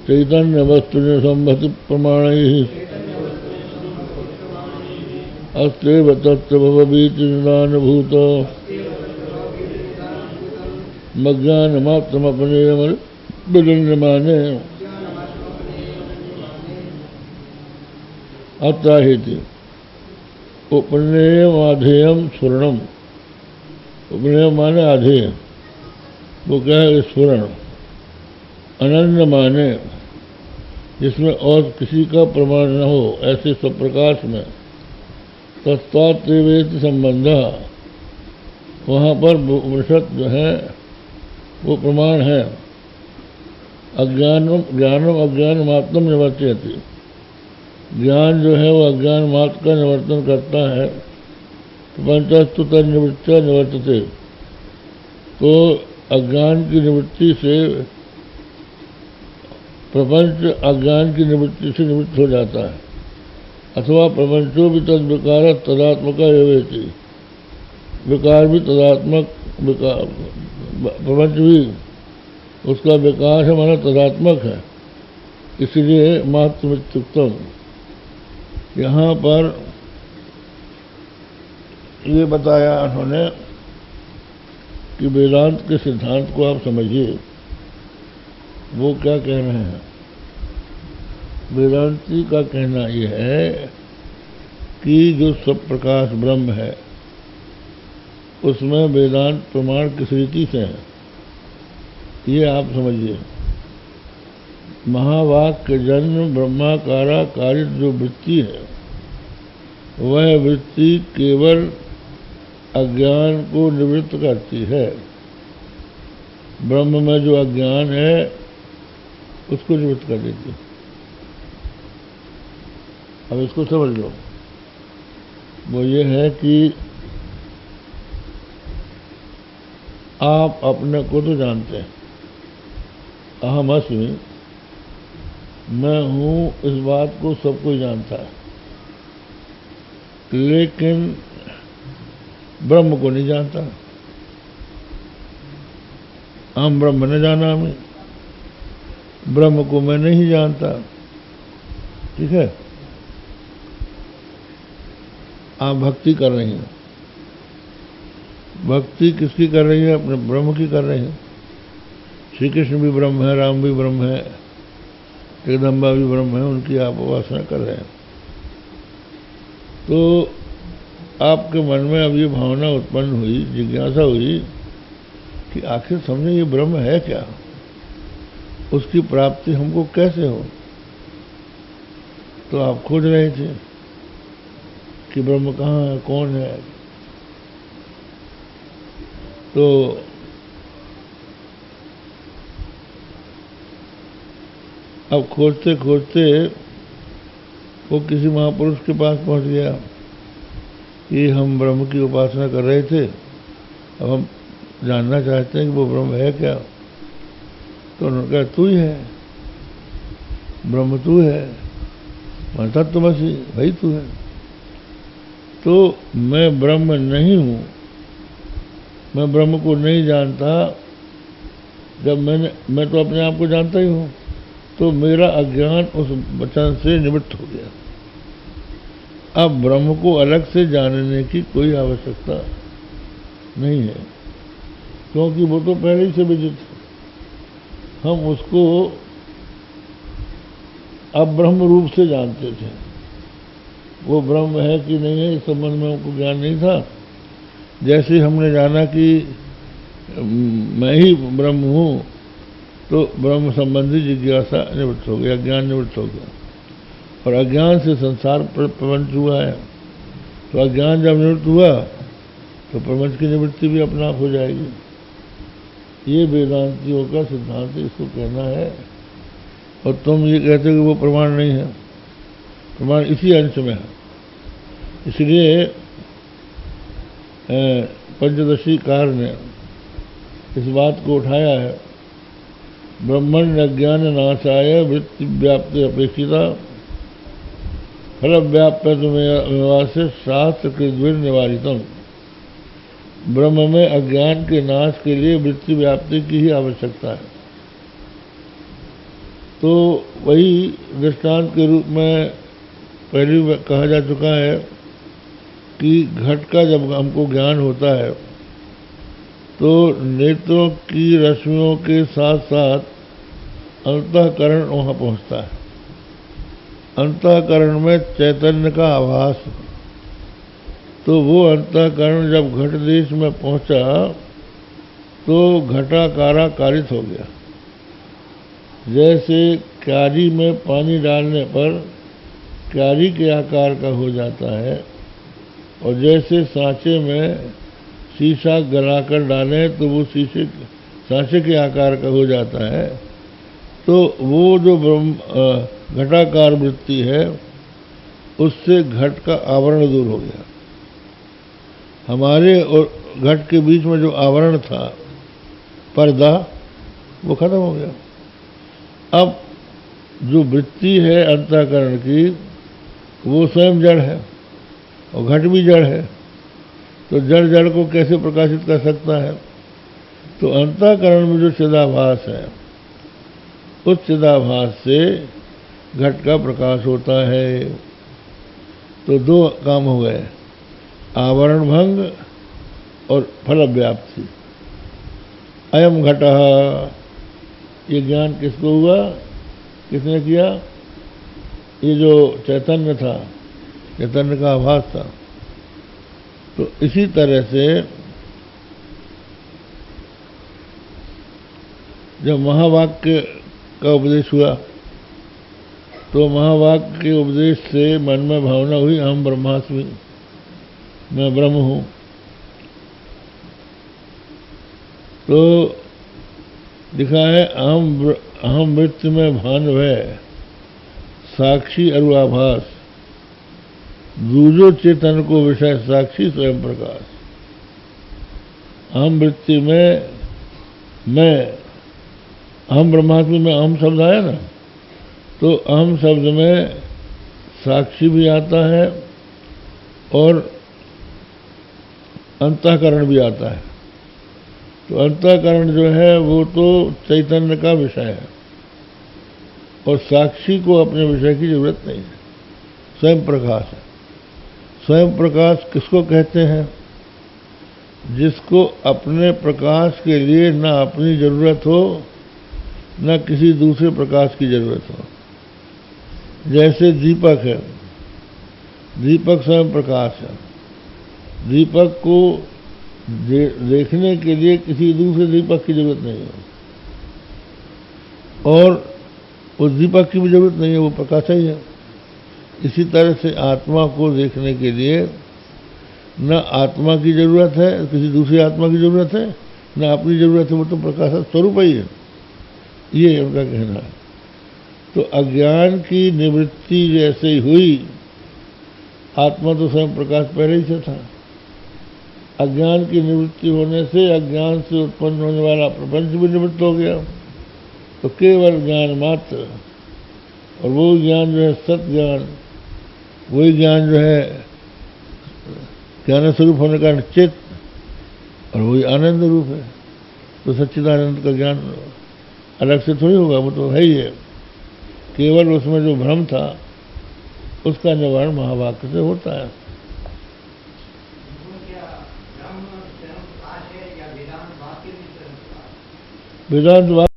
चैतन्य वस्तु संभति प्रमाणैः अस्तेव तत्त्वभवीति निदानभूत मज्ञानमात्रमपनेयमल विदन्यमाने अत्राहिति उपनेयमाधेयम स्फुरणम। उपनेय माने आधेय, वो क्या है? स्फुरण। अनन्य माने जिसमें और किसी का प्रमाण न हो, ऐसे सब प्रकाश में तत्वात्वेति संबंध, वहाँ पर उपनिषद जो है वो प्रमाण है। अज्ञानम ज्ञानम अज्ञान मात्रम निवर्तयति, ज्ञान जो है वो अज्ञान मात्र का निवर्तन करता है। प्रपंचस्तु तन्निवृत्त्या निवर्तते, तो अज्ञान की निवृत्ति से प्रपंच अज्ञान की निवृत्ति से निवृत्त हो जाता है। अथवा प्रपंचो भी तद विकार तदात्मक एवेति, विकार भी तदात्मक, प्रपंच भी उसका विकार है, माना तदात्मक है। इसलिए मात्रमित्युक्तम, यहाँ पर ये बताया उन्होंने कि वेदांत के सिद्धांत को आप समझिए। वो क्या कह रहे हैं? वेदांती का कहना यह है कि जो सब प्रकाश ब्रह्म है उसमें वेदांत प्रमाण किस रीति से है, ये आप समझिए। महावाक्य जन्म ब्रह्माकारा कारित जो वृत्ति है, वह वृत्ति केवल अज्ञान को निवृत्त करती है। ब्रह्म में जो अज्ञान है उसको निवृत्त कर देती है। अब इसको समझ लो। वो ये है कि आप अपने को तो जानते हैं, अहम अस्मि, मैं हूँ, इस बात को सब कोई जानता है, लेकिन ब्रह्म को नहीं जानता। हम ब्रह्म न जाना हमें, ब्रह्म को मैं नहीं जानता। ठीक है? आप भक्ति कर रही हैं, भक्ति किसकी कर रही है? अपने ब्रह्म की कर रही है। श्री कृष्ण भी ब्रह्म है, राम भी ब्रह्म है, जगदम्बा भी ब्रह्म है, उनकी आप उपासना कर रहे हैं। तो आपके मन में अब ये भावना उत्पन्न हुई, जिज्ञासा हुई कि आखिर समझे ये ब्रह्म है क्या, उसकी प्राप्ति हमको कैसे हो। तो आप खोज रहे थे कि ब्रह्म कहाँ है, कौन है। तो अब खोजते खोजते वो किसी महापुरुष के पास पहुंच गया कि हम ब्रह्म की उपासना कर रहे थे, अब हम जानना चाहते हैं कि वो ब्रह्म है क्या। तो उन्होंने कहा तू ही है, ब्रह्म तू है, मैं तत्वमसि, भाई तू है। तो मैं ब्रह्म नहीं हूँ, मैं ब्रह्म को नहीं जानता। जब मैं तो अपने आप को जानता ही हूँ, तो मेरा अज्ञान उस वचन से निवृत्त हो गया। अब ब्रह्म को अलग से जानने की कोई आवश्यकता नहीं है, क्योंकि वो तो पहले ही से विदित है। हम उसको अब ब्रह्म रूप से जानते थे। वो ब्रह्म है कि नहीं है इस संबंध में हमको ज्ञान नहीं था। जैसे हमने जाना कि मैं ही ब्रह्म हूँ, तो ब्रह्म संबंधी जिज्ञासा निवृत्त हो गया, ज्ञान निवृत्त हो गया, और अज्ञान से संसार प्रपंच हुआ है। तो अज्ञान जब निवृत्त हुआ तो प्रपंच की निवृत्ति भी अपना आप हो जाएगी। ये वेदांतियों का सिद्धांत इसको कहना है। और तुम ये कहते हो कि वो प्रमाण नहीं है, प्रमाण इसी अंश में है। इसलिए पंचदशी कार ने इस बात को उठाया है, ब्रह्मण्य ज्ञान नाशाय वृत्ति व्याप्ति अपेक्षिता फल व्याप्य से शास्त्र कृद्विर निवारितम। ब्रह्म में अज्ञान के नाश के लिए वृत्ति व्याप्ति की ही आवश्यकता है। तो वही दृष्टांत के रूप में पहले भी कहा जा चुका है कि घट का जब हमको ज्ञान होता है तो नेत्रों की रश्मियों के साथ साथ अंतःकरण वहाँ पहुँचता है। अंतःकरण में चैतन्य का आभास, तो वो अंतःकरण जब घट देश में पहुँचा तो घटाकारा कारित हो गया। जैसे क्यारी में पानी डालने पर क्यारी के आकार का हो जाता है, और जैसे सांचे में शीशा गलाकर डालें तो वो सांचे के आकार का हो जाता है, तो वो जो घटाकार वृत्ति है उससे घट का आवरण दूर हो गया। हमारे और घट के बीच में जो आवरण था, पर्दा, वो खत्म हो गया। अब जो वृत्ति है अंतःकरण की वो स्वयं जड़ है और घट भी जड़ है, तो जड़ जड़ को कैसे प्रकाशित कर सकता है? तो अंतःकरण में जो चिदाभास है उस चिदाभास से घट का प्रकाश होता है। तो दो काम हो गए, आवरण भंग और फल व्याप्ति। अयम घटः, ये ज्ञान किसको हुआ, किसने किया? ये जो चैतन्य था, चैतन्य का आभास था। तो इसी तरह से जब महावाक्य का उपदेश हुआ तो महावाक्य के उपदेश से मन में भावना हुई, अहम ब्रह्मास्मि, मैं ब्रह्म हूँ। तो लिखा है अहम वृत्ति में भान भय साक्षी अरुआभास, दूजो चेतन को विषय साक्षी स्वयं प्रकाश। अहम वृत्ति में मैं, अहम ब्रह्मास्मि में अहम शब्द आया ना, तो अहम शब्द में साक्षी भी आता है और अंतःकरण भी आता है। तो अंतःकरण जो है वो तो चैतन्य का विषय है और साक्षी को अपने विषय की जरूरत नहीं है, स्वयं प्रकाश है। स्वयं प्रकाश किसको कहते हैं? जिसको अपने प्रकाश के लिए ना अपनी जरूरत हो न किसी दूसरे प्रकाश की जरूरत हो। जैसे दीपक है, दीपक स्वयं प्रकाश है, दीपक को देखने के लिए किसी दूसरे दीपक की जरूरत नहीं है और उस दीपक की भी जरूरत नहीं है, वो प्रकाश ही है। इसी तरह से आत्मा को देखने के लिए न आत्मा की जरूरत है, किसी दूसरी आत्मा की जरूरत है, न अपनी जरूरत है, वो तो प्रकाश स्वरूप ही है, ये उनका कहना है। तो अज्ञान की निवृत्ति जैसे ही हुई, आत्मा तो स्वयं प्रकाश पहले ही से था। अज्ञान की निवृत्ति होने से अज्ञान से उत्पन्न होने वाला प्रपंच भी निवृत्त हो गया। तो केवल ज्ञान मात्र, और वो ज्ञान जो है सत ज्ञान, वही ज्ञान जो है ज्ञान स्वरूप होने का चित्त, और वही आनंद रूप है। तो सच्चिदानंद का ज्ञान अलग से थोड़ी होगा, वो तो है ही है। केवल उसमें जो भ्रम था उसका निवारण महावाक्य से होता है। वेदांत